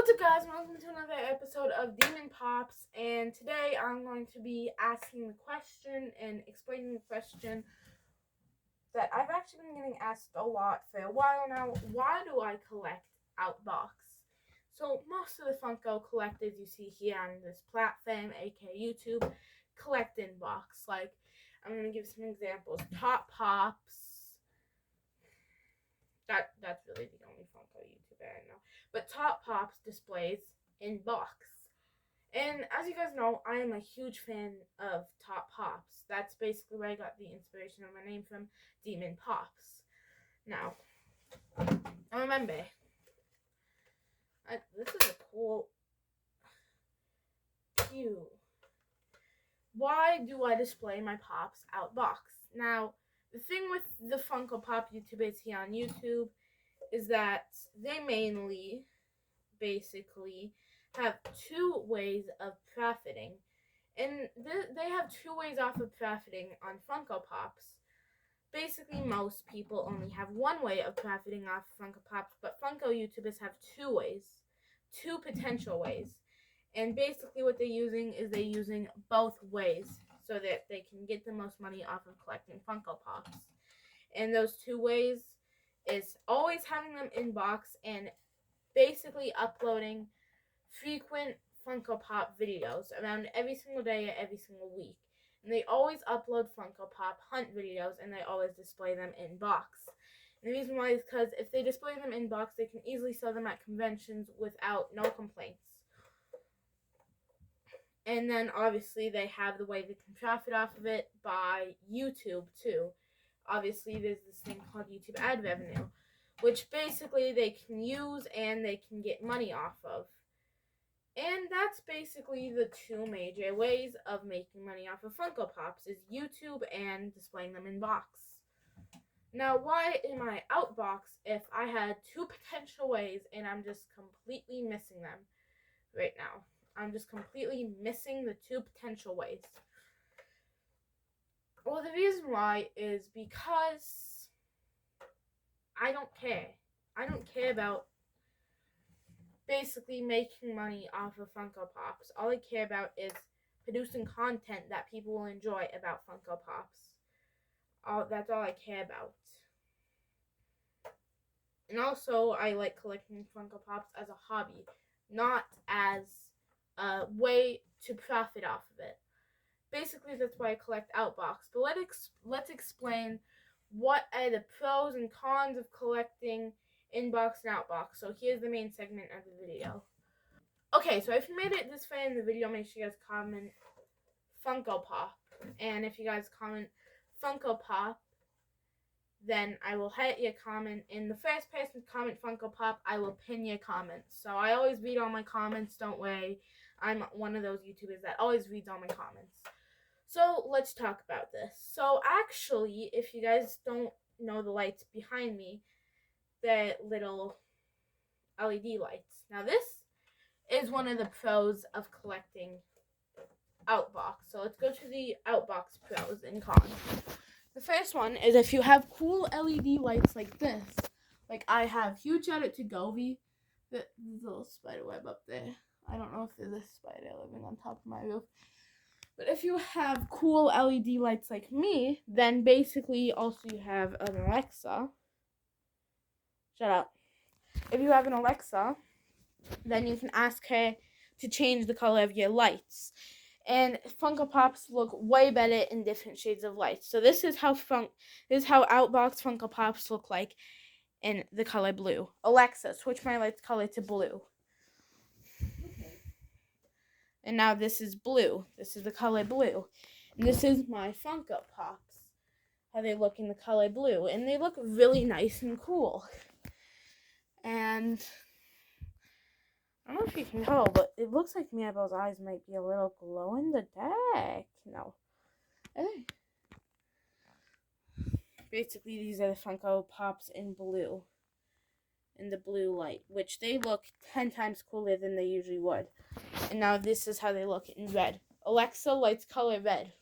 What's up, guys? Welcome to another episode of Demon Pops, and today I'm going to be asking the question and explaining the question that I've actually been getting asked a lot for a while now. Why do I collect Outbox? So most of the Funko collectors you see here on this platform, aka YouTube, collect in box. Like, I'm going to give some examples. Top Pops. That's really the only Funko YouTuber I know. But Top Pops displays in box. And as you guys know, I am a huge fan of Top Pops. That's basically where I got the inspiration of my name from, Demon Pops. Now, I remember, this is a cool cue. Why do I display my Pops out box? Now, the thing with the Funko Pop YouTubers here on YouTube is that they mainly, basically, have two ways of profiting. And they have two ways off of profiting on Funko Pops. Basically, most people only have one way of profiting off Funko Pops, but Funko YouTubers have two ways, two potential ways. And basically what they're using both ways so that they can get the most money off of collecting Funko Pops. And those two ways is always having them in box and basically uploading frequent Funko Pop videos around every single day or every single week. And they always upload Funko Pop hunt videos and they always display them in box. And the reason why is because if they display them in box, they can easily sell them at conventions without no complaints. And then obviously they have the way they can profit off of it by YouTube too. Obviously there's this thing called YouTube ad revenue, which basically they can use and they can get money off of. And that's basically the two major ways of making money off of Funko Pops is YouTube and displaying them in box. Now, why am I out box if I had two potential ways and I'm just completely missing them right now? I'm just completely missing the two potential ways. Well, the reason why is because I don't care. I don't care about basically making money off of Funko Pops. All I care about is producing content that people will enjoy about Funko Pops. That's all I care about. And also, I like collecting Funko Pops as a hobby, not as a way to profit off of it. Basically, that's why I collect Outbox. But let's explain what are the pros and cons of collecting inbox and outbox. So here's the main segment of the video. Okay, so if you made it this far in the video, make sure you guys comment Funko Pop. And if you guys comment Funko Pop, then I will hit your comment. And the first person to comment Funko Pop, I will pin your comments. So I always read all my comments, don't worry. I'm one of those YouTubers that always reads all my comments. So let's talk about this. So actually, if you guys don't know the lights behind me, they're little LED lights. Now this is one of the pros of collecting Outbox. So let's go to the Outbox pros and cons. The first one is if you have cool LED lights like this. Like I have, huge shout out to Govey. There's a little spider web up there. I don't know if there's a spider living on top of my roof. But if you have cool LED lights like me, then basically also you have an Alexa. Shut up. If you have an Alexa, then you can ask her to change the color of your lights. And Funko Pops look way better in different shades of light. So this is how Outbox Funko Pops look like in the color blue. Alexa, switch my lights color to blue. And now this is blue. This is the color blue. And this is my Funko Pops. How they look in the color blue. And they look really nice and cool. And I don't know if you can tell, but it looks like Mirabelle's eyes might be a little glow in the dark. No. Basically, these are the Funko Pops in blue. In the blue light, which they look 10 times cooler than they usually would. And now this is how they look in red. Alexa, lights color red.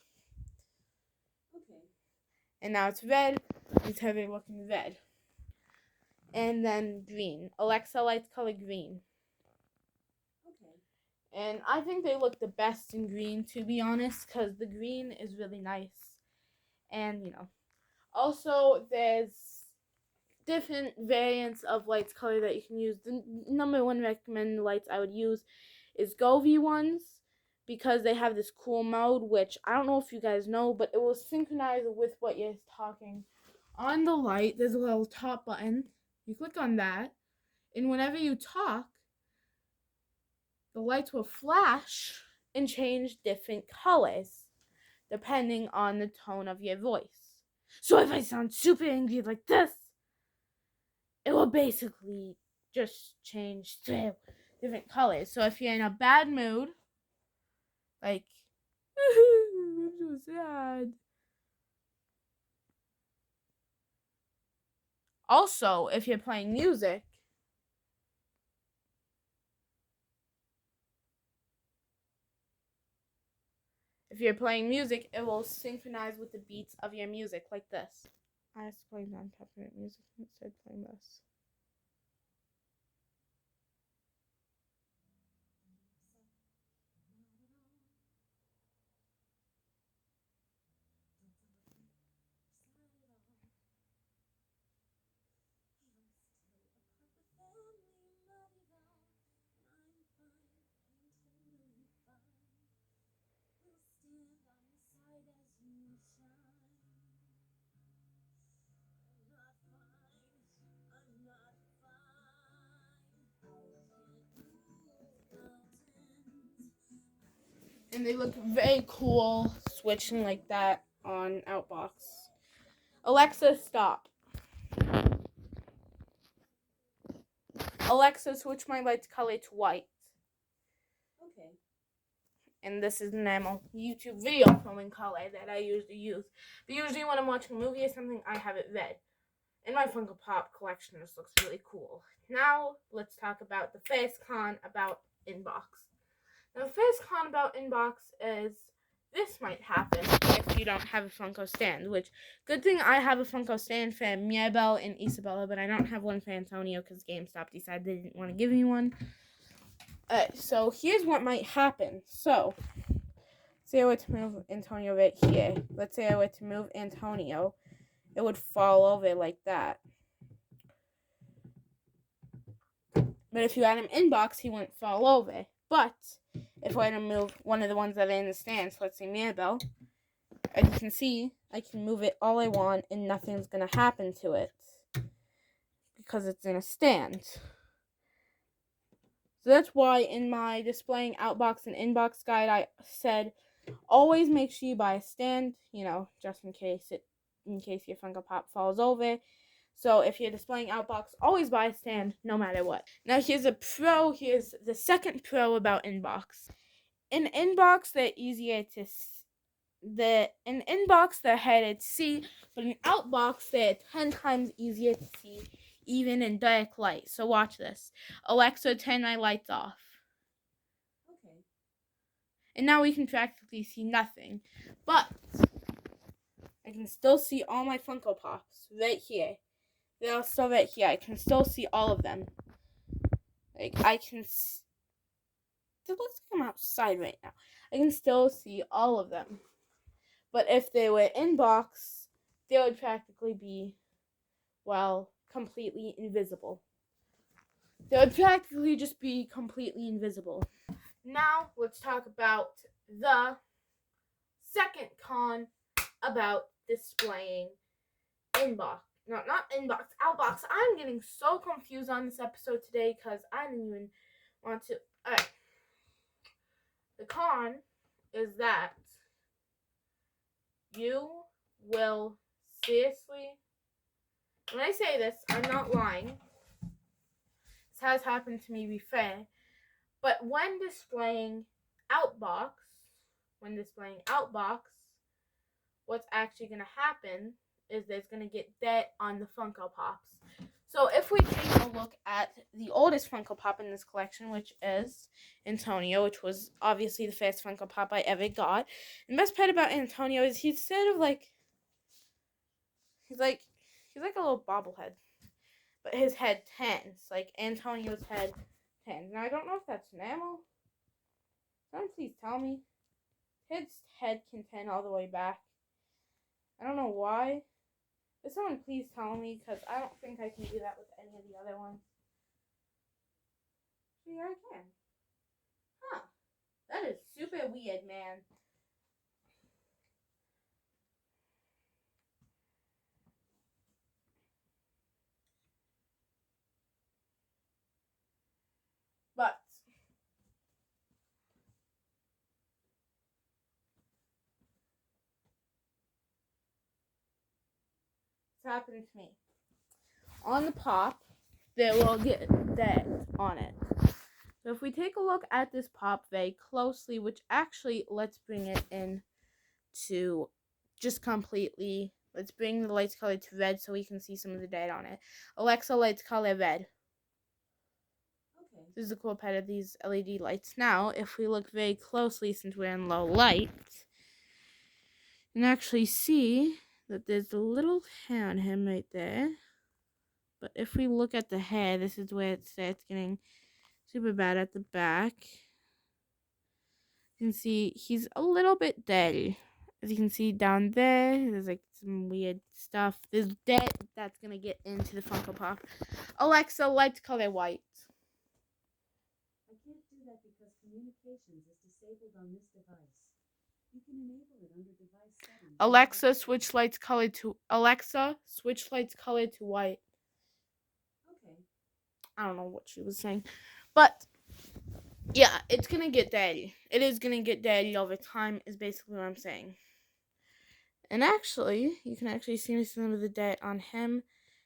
Okay. And now it's red. This is how they look in red. And then green. Alexa, lights color green. And I think they look the best in green, to be honest, because the green is really nice. And, also there's different variants of lights color that you can use. The number one recommended lights I would use is Govee ones, because they have this cool mode, which I don't know if you guys know, but it will synchronize with what you're talking. On the light, there's a little top button. You click on that, and whenever you talk, the lights will flash and change different colors depending on the tone of your voice. So if I sound super angry like this, it will basically just change to different colors. So if you're in a bad mood, like, I'm so sad. Also, if you're playing music, it will synchronize with the beats of your music, like this. I have to play non-copyright music instead of playing this. And they look very cool switching like that on Outbox. Alexa, stop. Alexa, switch my lights color to white. Okay. And this is an normal YouTube video filming color that I usually use. But usually when I'm watching a movie or something, I have it red. And my Funko Pop collection just looks really cool. Now, let's talk about the first con about Inbox. Now, the first con about Inbox is this might happen if you don't have a Funko stand, which, good thing I have a Funko stand for Mirabelle and Isabella, but I don't have one for Antonio because GameStop decided they didn't want to give me one. So here's what might happen. So, say I were to move Antonio right here. Let's say I were to move Antonio. It would fall over like that. But if you had him Inbox, he wouldn't fall over. But if I were to move one of the ones that are in the stands, let's say Mirabelle, as you can see, I can move it all I want and nothing's going to happen to it because it's in a stand. So that's why in my displaying Outbox and Inbox guide, I said always make sure you buy a stand, just in case your Funko Pop falls over. So if you're displaying Outbox, always buy a stand no matter what. Now here's a pro. Here's the second pro about Inbox. In Inbox, they're easier to in Inbox they're harder to see, but in Outbox they're 10 times easier to see, even in dark light. So watch this. Alexa, turn my lights off. Okay. And now we can practically see nothing. But I can still see all my Funko Pops right here. They're still right here. I can still see all of them. Like, I can see. It looks like I'm outside right now. I can still see all of them. But if they were Inbox, they would practically be, completely invisible. They would practically just be completely invisible. Now, let's talk about the second con about displaying Inbox. No, not Inbox, Outbox. I'm getting so confused on this episode today because I didn't even want to. Alright. The con is that you will seriously. When I say this, I'm not lying. This has happened to me before. But when displaying Outbox, what's actually going to happen is there's going to get dirt on the Funko Pops. So if we take a look at the oldest Funko Pop in this collection, which is Antonio, which was obviously the first Funko Pop I ever got. And the best part about Antonio is he's sort of like, he's like a little bobblehead. But his head turns, like Antonio's head turns. Now I don't know if that's normal. Someone please tell me. His head can pin all the way back. I don't know why. But someone please tell me, because I don't think I can do that with any of the other ones. See, I can. Huh. That is super weird, man. But it's happened to me. On the pop, there will get dead on it. So if we take a look at this pop very closely, which actually, let's bring it in to just completely, let's bring the lights color to red so we can see some of the dead on it. Alexa, lights color red. Okay. This is the cool part of these LED lights. Now, if we look very closely, since we're in low light, you can actually see that there's a little hair on him right there. But if we look at the hair, this is where it starts getting super bad at the back. You can see he's a little bit dead. As you can see down there, there's like some weird stuff. There's dead that's gonna get into the Funko Pop. Alexa, lights color white. I can't do that because communications is disabled on this device. You can enable it under device settings. Alexa, switch lights color to white. Okay. I don't know what she was saying, but yeah, it's gonna get daddy. It is gonna get daddy over time, is basically what I'm saying. And actually, you can actually see some of the debt on him.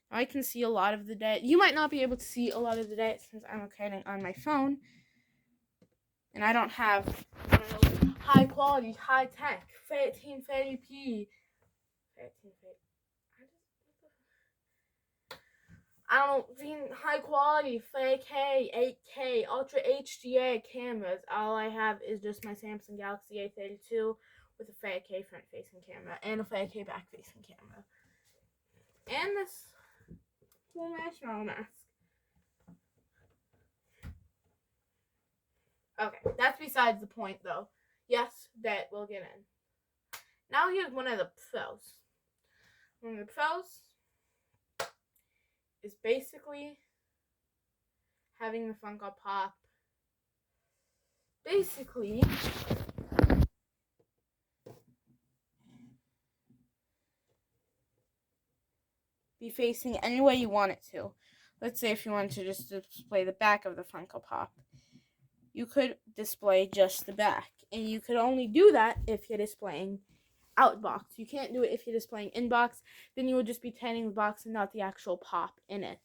I can see a lot of the debt. You might not be able to see a lot of the debt since I'm recording on my phone, and I don't have one of those high quality, high tech 1330p. 1330. I don't mean high quality 4K, 8K, Ultra HDR cameras. All I have is just my Samsung Galaxy A32 with a 4K front facing camera and a 4K back facing camera. And this cool marshmallow mask. Okay, that's besides the point though. Yes, that we'll get in. Now here's one of the pros. One of the pros is basically having the Funko Pop basically be facing any way you want it to. Let's say if you wanted to just display the back of the Funko Pop, you could display just the back. And you could only do that if you're displaying outbox. You can't do it if you're displaying inbox. Then you would just be turning the box and not the actual pop in it.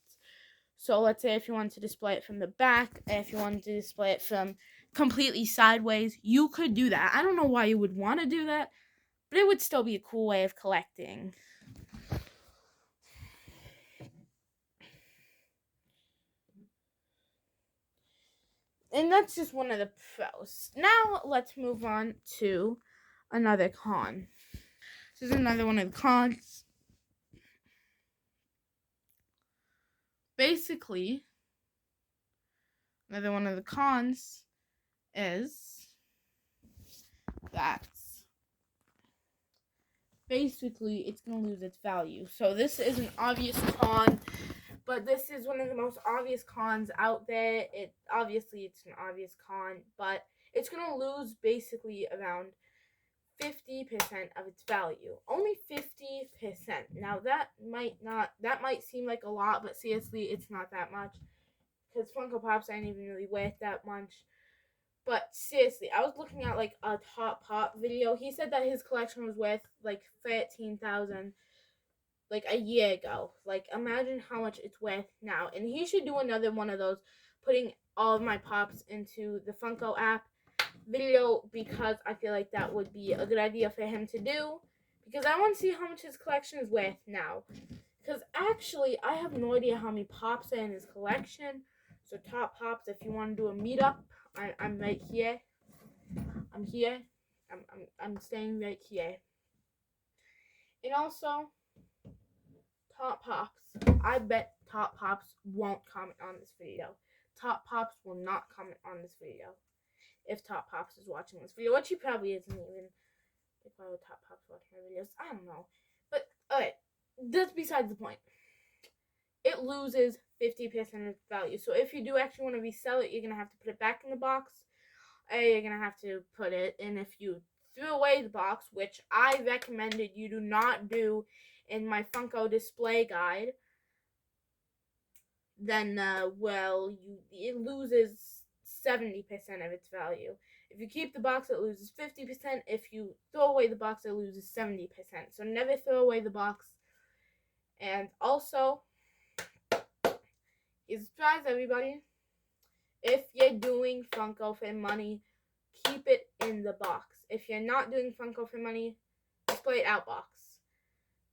So let's say if you wanted to display it from the back, if you wanted to display it from completely sideways, you could do that. I don't know why you would want to do that, but it would still be a cool way of collecting. And that's just one of the pros. Now let's move on to another con. This is another one of the cons. Basically, another one of the cons is that basically it's going to lose its value. So this is an obvious con, but this is one of the most obvious cons out there. It's an obvious con, but it's going to lose basically around 50% of its value. Only 50%. Now that might seem like a lot, but seriously, it's not that much. Because Funko Pops aren't even really worth that much. But seriously, I was looking at like a Top Pop video. He said that his collection was worth like 13,000 like a year ago. Like imagine how much it's worth now. And he should do another one of those, putting all of my pops into the Funko app video, because I feel like that would be a good idea for him to do, because I want to see how much his collection is worth now. Because actually, I have no idea how many pops are in his collection. So Top Pops, if you want to do a meetup, I'm right here. I'm here. I'm staying right here. And also, Top Pops. I bet Top Pops won't comment on this video. Top Pops will not comment on this video. if Top Pops is watching this video, which he probably isn't even. If I would Top Pops watching my videos, I don't know. But, alright, that's besides the point. It loses 50% of its value. So if you do actually want to resell it, you're going to have to put it back in the box. Or you're going to have to put it in if you threw away the box, which I recommended you do not do in my Funko display guide. Then, it loses 70% of its value. If you keep the box, it loses 50%. If you throw away the box, it loses 70%. So never throw away the box. And also, here's a surprise, everybody. If you're doing Funko for money, keep it in the box. If you're not doing Funko for money, display it out box.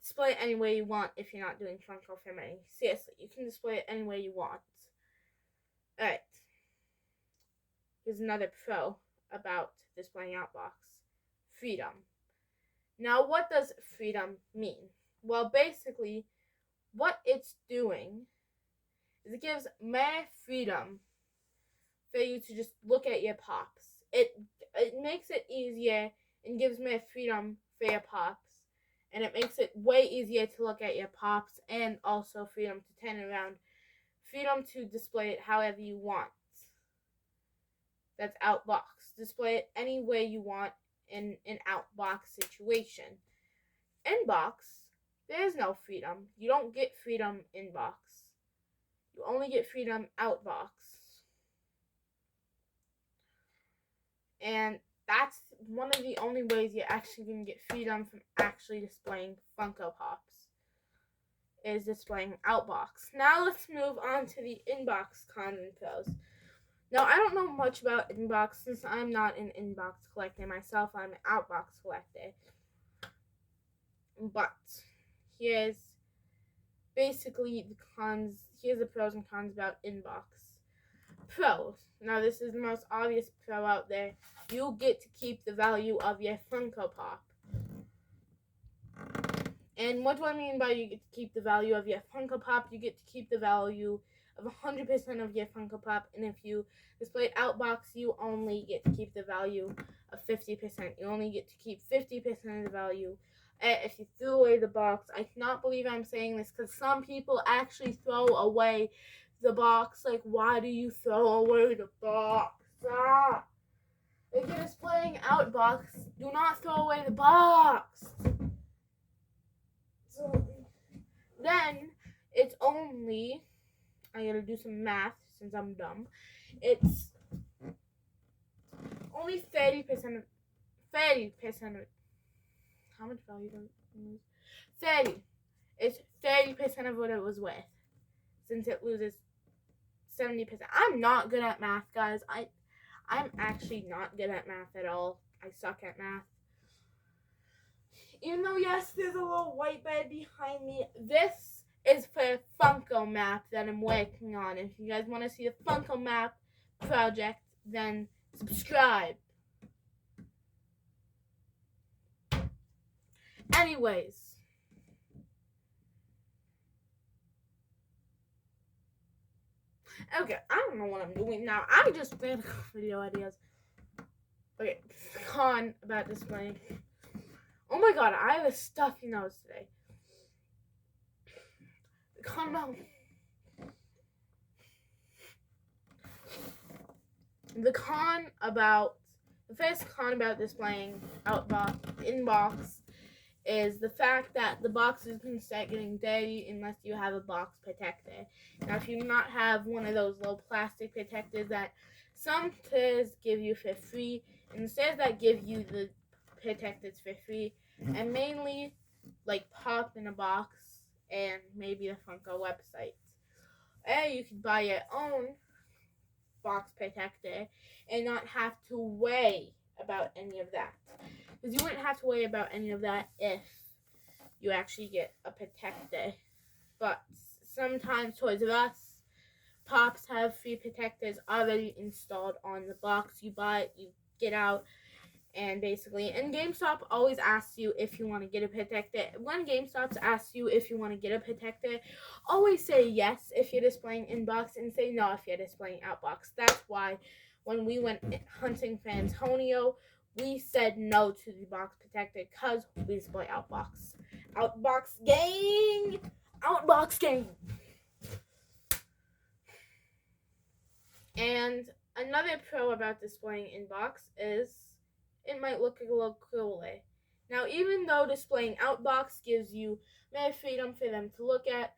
Display it any way you want if you're not doing Funko for money. Seriously, you can display it any way you want. Alright. Here's another pro about displaying out box. Freedom. Now, what does freedom mean? Well, basically, what it's doing is it gives more freedom for you to just look at your pops. It makes it easier and gives more freedom for your pops. And it makes it way easier to look at your pops, and also freedom to turn around. Freedom to display it however you want. That's outbox. Display it any way you want in an outbox situation. Inbox, there is no freedom. You don't get freedom inbox. You only get freedom outbox. And that's one of the only ways you're actually going to get freedom from actually displaying Funko Pops, is displaying outbox. Now let's move on to the inbox cons and pros. Now, I don't know much about inbox since I'm not an inbox collector myself. I'm an outbox collector. But here's basically the cons. Here's the pros and cons about inbox. Pros. Now, this is the most obvious pro out there. You get to keep the value of your Funko Pop. And what do I mean by you get to keep the value of your Funko Pop? You get to keep the value of 100% of your Funko Pop. And if you display it outbox, you only get to keep the value of 50%. You only get to keep 50% of the value. If you threw away the box, I cannot believe I'm saying this because some people actually throw away the box. Like, why do you throw away the box? Ah! If you're displaying outbox, do not throw away the box. So then it's only, I gotta do some math since I'm dumb. It's only 30% of how much value does it lose? 30. It's 30% of what it was worth, since it loses 70%. I'm not good at math, guys. I'm actually not good at math at all. I suck at math. Even though, yes, there's a little whiteboard behind me. This is for Funko map that I'm working on. If you guys want to see the Funko map project, then subscribe. Anyways. Okay, I don't know what I'm doing now. I just ran video ideas. Okay, con about displaying. Oh my god, I have a stuffy nose today. The con about... The first con about displaying inbox is the fact that the boxes can start getting dirty unless you have a box protector. Now, if you do not have one of those little plastic protectors that some stores give you for free, and the stores that give you the protectors for free, and mainly like Pop in a Box and maybe the Funko website. Or you could buy your own box protector and not have to worry about any of that. Because you wouldn't have to worry about any of that if you actually get a protector. But sometimes Toys R Us Pops have free protectors already installed on the box. You buy it, you get out, and basically, and GameStop always asks you if you want to get a protector. When GameStop asks you if you want to get a protector, always say yes if you're displaying inbox and say no if you're displaying outbox. That's why when we went hunting for Antonio, we said no to the box protector because we display Outbox. Outbox gang! Outbox gang! And another pro about displaying inbox is it might look a little cooler. Now, even though displaying outbox gives you more freedom for them to look at,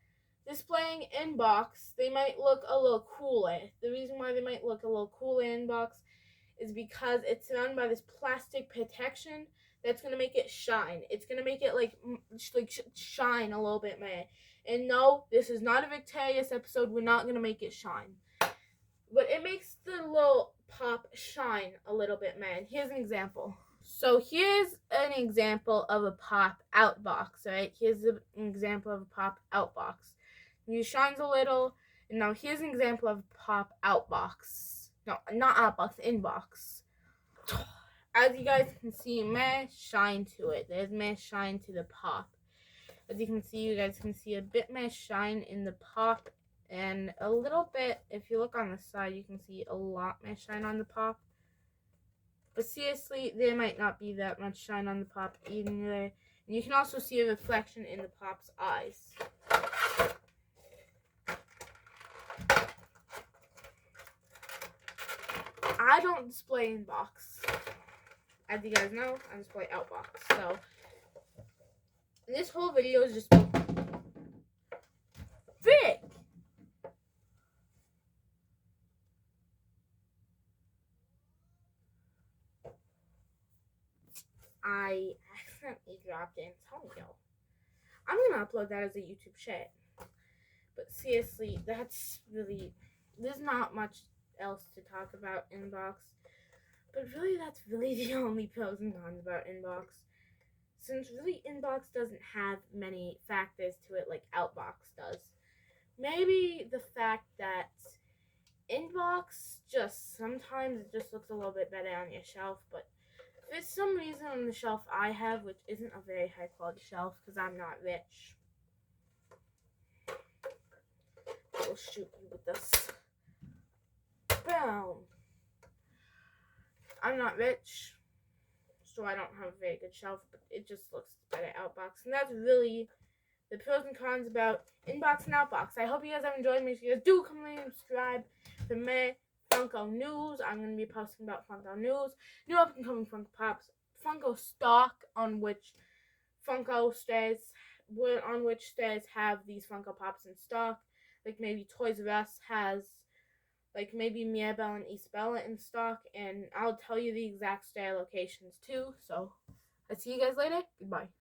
displaying inbox, they might look a little cooler. The reason why they might look a little cooler inbox is because it's surrounded by this plastic protection that's going to make it shine. It's going to make it like shine a little bit more. And no, this is not a Victorious episode. We're not going to make it shine. But it makes the little pop shine a little bit, man. Here's an example. So here's an example of a pop out box, right? Here's an example of a pop out box. It shines a little. And now here's an example of a pop out box. No, not out box, inbox. As you guys can see, meh shine to it. There's meh shine to the pop. As you can see, you guys can see a bit meh shine in the pop. And a little bit, if you look on the side, you can see a lot more shine on the pop. But seriously, there might not be that much shine on the pop either. And you can also see a reflection in the pop's eyes. I don't display inbox. As you guys know, I display outbox. So, this whole video is just Vic! I accidentally dropped Antonio. I'm gonna upload that as a YouTube short. But seriously, there's not much else to talk about inbox. But really, that's really the only pros and cons about inbox. Since really inbox doesn't have many factors to it like outbox does. Maybe the fact that inbox sometimes it just looks a little bit better on your shelf, but for some reason on the shelf I have, which isn't a very high quality shelf because I'm not rich, I will shoot you with this. Boom. I'm not rich, so I don't have a very good shelf, but it just looks better outbox. And that's really the pros and cons about inbox and outbox. I hope you guys have enjoyed. Make sure you guys do come and subscribe for more Funko news. I'm going to be posting about Funko news, new up and coming Funko Pops, Funko stock on which stores have these Funko Pops in stock. Like maybe Toys R Us has like maybe Mirabelle and Isabella in stock, and I'll tell you the exact store locations too. So I'll see you guys later. Goodbye.